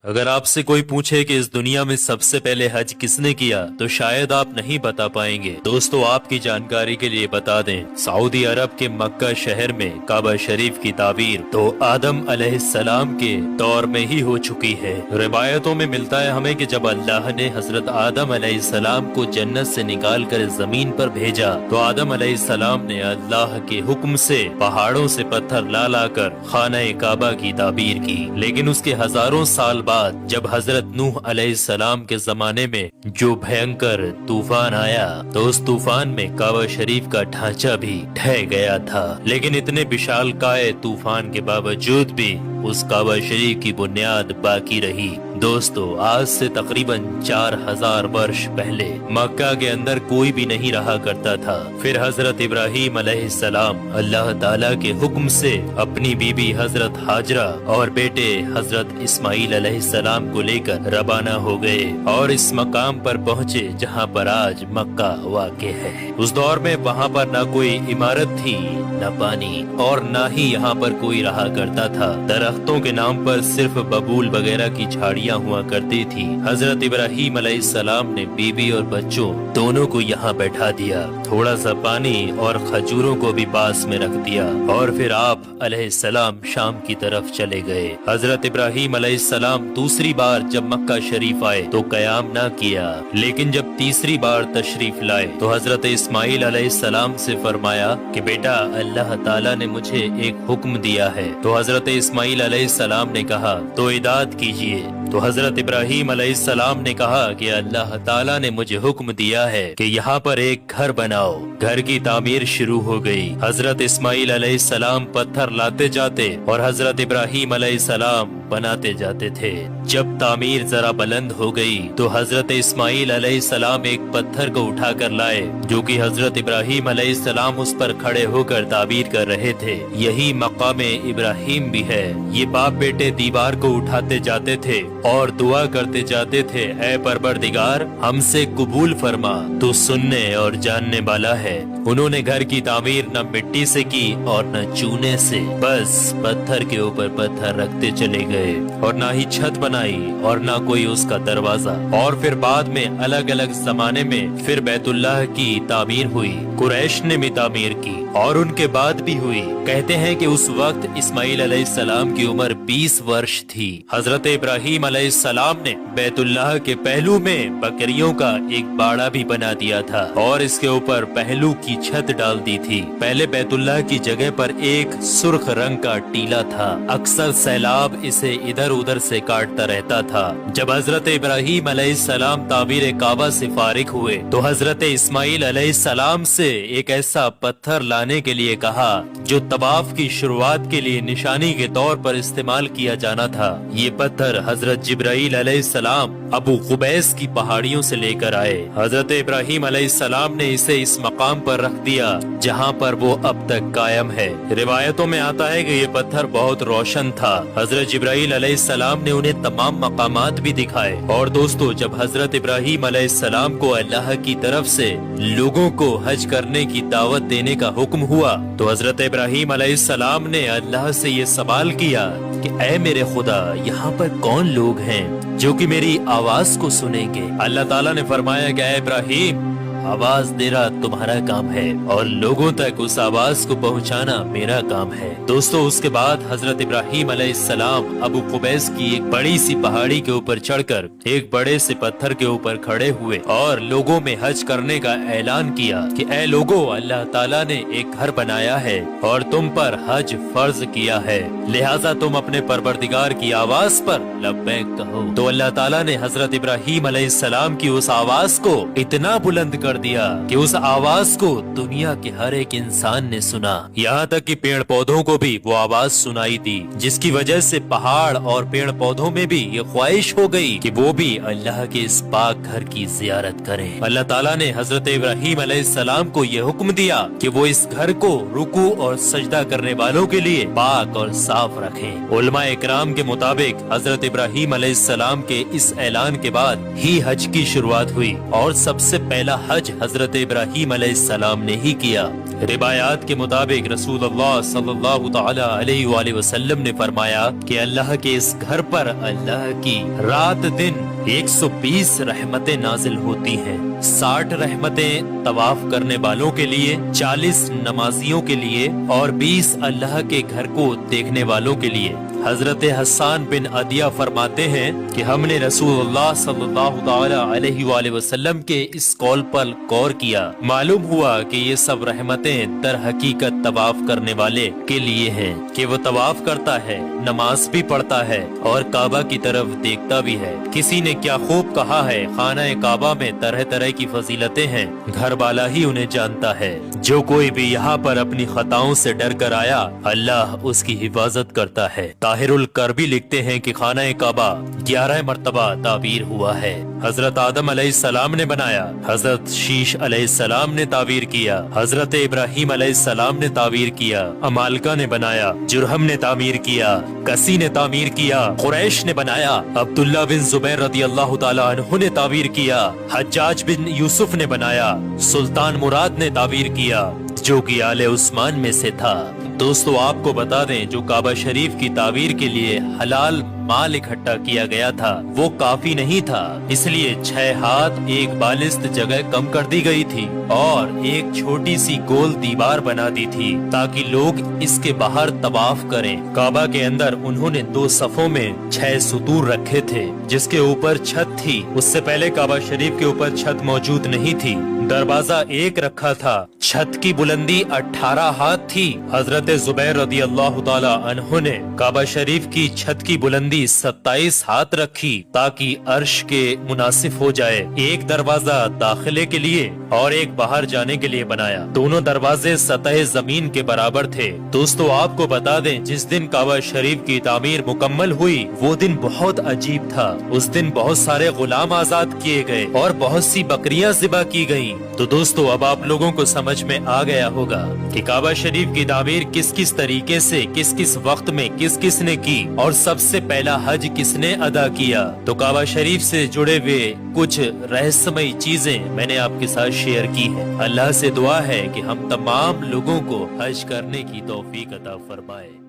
अगर आपसे कोई पूछे कि इस दुनिया में सबसे पहले हज किसने किया तो शायद आप नहीं बता पाएंगे। दोस्तों, आपकी जानकारी के लिए बता दें, सऊदी अरब के मक्का शहर में काबा शरीफ की ताबीर तो आदम अलैहिस्सलाम के दौर में ही हो चुकी है। रिवायतों में मिलता है हमें कि जब अल्लाह ने हजरत आदम अलैहिस्सलाम को जन्नत से निकाल कर जमीन पर भेजा तो आदम अलैहिस्सलाम ने अल्लाह के हुक्म से पहाड़ों से पत्थर ला लाकर खाना काबा की ताबीर की। लेकिन उसके हजारों साल बाद जब हजरत नूह अलैहिस्सलाम के जमाने में जो भयंकर तूफान आया तो उस तूफान में काबा शरीफ का ढांचा भी ढह गया था। लेकिन इतने विशालकाय तूफान के बावजूद भी उस काबा शरीफ की बुनियाद बाकी रही। दोस्तों, आज से तकरीबन 4000 वर्ष पहले मक्का के अंदर कोई भी नहीं रहा करता था। फिर हजरत इब्राहीम अलैहिस्सलाम अल्लाह ताला के हुक्म से अपनी बीबी हजरत हाजरा और बेटे हजरत इस्माइल अलैहिस्सलाम को लेकर रवाना हो गए और इस मकाम पर पहुँचे जहाँ पर आज मक्का वाक़े है। उस दौर में वहाँ पर न कोई इमारत थी, न पानी और न ही यहाँ पर कोई रहा करता था। दरख्तों के नाम पर सिर्फ बबूल वगैरह की झाड़ियाँ हुआ करती थी। हजरत इब्राहीम अलैहिस्सलाम ने बीबी और बच्चों दोनों को यहाँ बैठा दिया, थोड़ा सा पानी और खजूरों को भी पास में रख दिया और फिर आप अलैहिस्सलाम शाम की तरफ चले गए। हजरत इब्राहीम अलैहिस्सलाम दूसरी बार जब मक्का शरीफ आए तो कयाम ना किया, लेकिन जब तीसरी बार तशरीफ लाए तो हजरत इस्माइल अलैहिस्सलाम से फरमाया कि बेटा, अल्लाह ताला ने मुझे एक हुक्म दिया है। तो हजरत इस्माइल अलैहिस्सलाम ने कहा तो इदात कीजिए। तो हजरत इब्राहीम अलैहिस्सलाम ने कहा कि अल्लाह ताला ने मुझे हुक्म दिया है कि यहाँ पर एक घर बनाओ। घर की तामीर शुरू हो गई। हजरत इस्माइल अलैहिस्सलाम पत्थर लाते जाते और हजरत इब्राहीम अलैहिस्सलाम बनाते जाते थे। जब तामीर जरा बुलंद हो गई तो हजरत इस्माइल अलैहिस्सलाम एक पत्थर को उठा कर लाए जो कि हजरत इब्राहीम अलैहिस्सलाम उस पर खड़े होकर ताबीर कर रहे थे। यही मकामे इब्राहीम भी है। ये बाप बेटे दीवार को उठाते जाते थे और दुआ करते जाते थे, ऐ परवरदिगार, हमसे कबूल फरमा, तू सुनने और जानने वाला है। उन्होंने घर की तामीर न मिट्टी से की और न चूने से, बस पत्थर के ऊपर पत्थर रखते चले गए और ना ही छत बनाई और ना कोई उसका दरवाजा। और फिर बाद में अलग अलग जमाने में फिर बैतुल्लाह की तामीर हुई, कुरैश ने भी तामीर की और उनके बाद भी हुई। कहते हैं कि उस वक्त इस्माइल अलैहिस्सलाम की उम्र 20 वर्ष थी। हजरत इब्राहीम अलैहिस्सलाम ने बैतुल्लाह के पहलू में बकरियों का एक बाड़ा भी बना दिया था और इसके ऊपर पहलू की छत डाल दी थी। पहले बैतुल्लाह की जगह पर एक सुर्ख रंग का टीला था। अक्सर सैलाब इसे इधर उधर से काटता रहता था। जब हजरत इब्राहीम अलैहिस्सलाम ताबीर काबा से फारिग हुए तो हजरत इस्माइल अलैहिस्सलाम से एक ऐसा पत्थर लाने के लिए कहा जो तवाफ की शुरुआत के लिए निशानी के तौर पर इस्तेमाल किया जाना था। ये पत्थर हजरत जिब्राइल अलैहिस्सलाम अबू कुबैस की पहाड़ियों से लेकर आए। हजरत इब्राहीम अलैहिस्सलाम ने इसे इस मकाम पर रख दिया जहाँ पर वो अब तक कायम है। रिवायतों में आता है कि ये पत्थर बहुत रोशन था। हजरत जिब्राइल अलैहिस्सलाम ने उन्हें तमाम मकामात भी दिखाए। और दोस्तों, जब हजरत इब्राहीम अलैहिस्सलाम को अल्लाह की तरफ से लोगों को हज करने की दावत देने का हुक्म हुआ तो हजरत इब्राहीम अलैहिस्सलाम ने अल्लाह से ये सवाल किया कि ऐ मेरे खुदा, यहाँ पर कौन लोग हैं जो कि मेरी आवाज को सुनेंगे। अल्लाह ताला ने फरमाया कि ऐ इब्राहीम, आवाज देना तुम्हारा काम है और लोगों तक उस आवाज को पहुंचाना मेरा काम है। दोस्तों, उसके बाद हजरत इब्राहीम अलैहिस्सलाम अबू कुबैस की एक बड़ी सी पहाड़ी के ऊपर चढ़कर एक बड़े से पत्थर के ऊपर खड़े हुए और लोगों में हज करने का ऐलान किया कि ऐ लोगों, अल्लाह ताला ने एक घर बनाया है और तुम पर हज फर्ज किया है, लिहाजा तुम अपने परवरदिगार की आवाज पर लब्बैक कहो। तो अल्लाह ताला ने हजरत इब्राहीम अलैहिस्सलाम की उस आवाज को इतना बुलंद कर दिया कि उस आवाज को दुनिया के हर एक इंसान ने सुना। यहाँ तक कि पेड़ पौधों को भी वो आवाज सुनाई दी, जिसकी वजह से पहाड़ और पेड़ पौधों में भी ये ख्वाहिश हो गई कि वो भी अल्लाह के इस पाक घर की जियारत करें। अल्लाह ताला ने हजरत इब्राहीम अलैहिस्सलाम को ये हुक्म दिया कि वो इस घर को रुकू और सजदा करने वालों के लिए पाक और साफ रखें। उलमा इकराम के मुताबिक हजरत इब्राहीम अलैहिस्सलाम के इस ऐलान के बाद ही हज की शुरुआत हुई और सबसे पहला हज हजरत इब्राहीम अलैहिस्सलाम ने ही किया। روایات کے مطابق رسول اللہ صلی اللہ تعالی علیہ وآلہ وسلم نے فرمایا کہ اللہ کے اس گھر پر اللہ کی رات دن 120 رحمتیں نازل ہوتی ہیں، 60 رحمتیں طواف کرنے والوں کے لیے، 40 نمازیوں کے لیے اور 20 اللہ کے گھر کو دیکھنے والوں کے لیے۔ حضرت حسان بن عدیہ فرماتے ہیں کہ ہم نے رسول اللہ صلی اللہ تعالی علیہ وآلہ وسلم کے اس قول پر غور کیا، معلوم ہوا کہ یہ سب رحمتیں در حقیقت طواف کرنے والے کے لیے ہیں، کہ وہ طواف کرتا ہے، نماز بھی پڑھتا ہے اور کعبہ کی طرف دیکھتا بھی ہے۔ کسی نے کیا خوب کہا ہے، خانہ کعبہ میں طرح طرح کی فضیلتیں ہیں، گھر والا ہی انہیں جانتا ہے۔ جو کوئی بھی یہاں پر اپنی خطاؤں سے ڈر کر آیا، اللہ اس کی حفاظت کرتا ہے۔ طاہر الکربی لکھتے ہیں کہ خانہ کعبہ 11 مرتبہ تعبیر ہوا ہے۔ حضرت آدم علیہ السلام نے بنایا، حضرت شیش علیہ السلام نے تعبیر کیا، حضرت ابراہیم علیہ السلام نے تعبیر کیا، امالکہ نے بنایا، جرہم نے تعمیر کیا، کسی نے تعمیر کیا، قریش نے بنایا، عبداللہ بن زبیر رضی اللہ تعالیٰ عنہ نے تعبیر کیا، حجاج بن یوسف نے بنایا، سلطان مراد نے تعبیر کیا جو کہ آل عثمان میں سے تھا۔ دوستو آپ کو بتا دیں، جو کعبہ شریف کی تعمیر کے لیے حلال مال اکٹھا کیا گیا تھا وہ کافی نہیں تھا، اس لیے 6 ہاتھ ایک بالست جگہ کم کر دی گئی تھی اور ایک چھوٹی سی گول دیوار بنا دی تھی تاکہ لوگ اس کے باہر طواف کریں۔ کعبہ کے اندر انہوں نے 2 صفوں میں 6 ستور رکھے تھے جس کے اوپر چھت تھی، اس سے پہلے کعبہ شریف کے اوپر چھت موجود نہیں تھی۔ دروازہ ایک رکھا تھا، چھت کی بلندی 18 ہاتھ تھی۔ حضرت زبیر رضی اللہ تعالی عنہ نے کعبہ شریف کی چھت کی بلندی 27 ہاتھ رکھی تاکہ عرش کے مناسب ہو جائے۔ ایک دروازہ داخلے کے لیے اور ایک باہر جانے کے لیے بنایا، دونوں دروازے سطح زمین کے برابر تھے۔ دوستو آپ کو بتا دیں، جس دن کعبہ شریف کی تعمیر مکمل ہوئی وہ دن بہت عجیب تھا۔ اس دن بہت سارے غلام آزاد کیے گئے اور بہت سی بکریاں ذبح کی گئیں۔ تو دوستو اب آپ لوگوں کو سمجھ میں آ گیا ہوگا کہ کعبہ شریف کی تعمیر کس کس طریقے سے، کس کس وقت میں کس کس نے کی اور سب سے پہلا حج کس نے ادا کیا۔ تو کعبہ شریف سے جڑے ہوئے کچھ رہسیمئی چیزیں میں نے آپ کے ساتھ شیئر کی ہیں۔ اللہ سے دعا ہے کہ ہم تمام لوگوں کو حج کرنے کی توفیق عطا فرمائے۔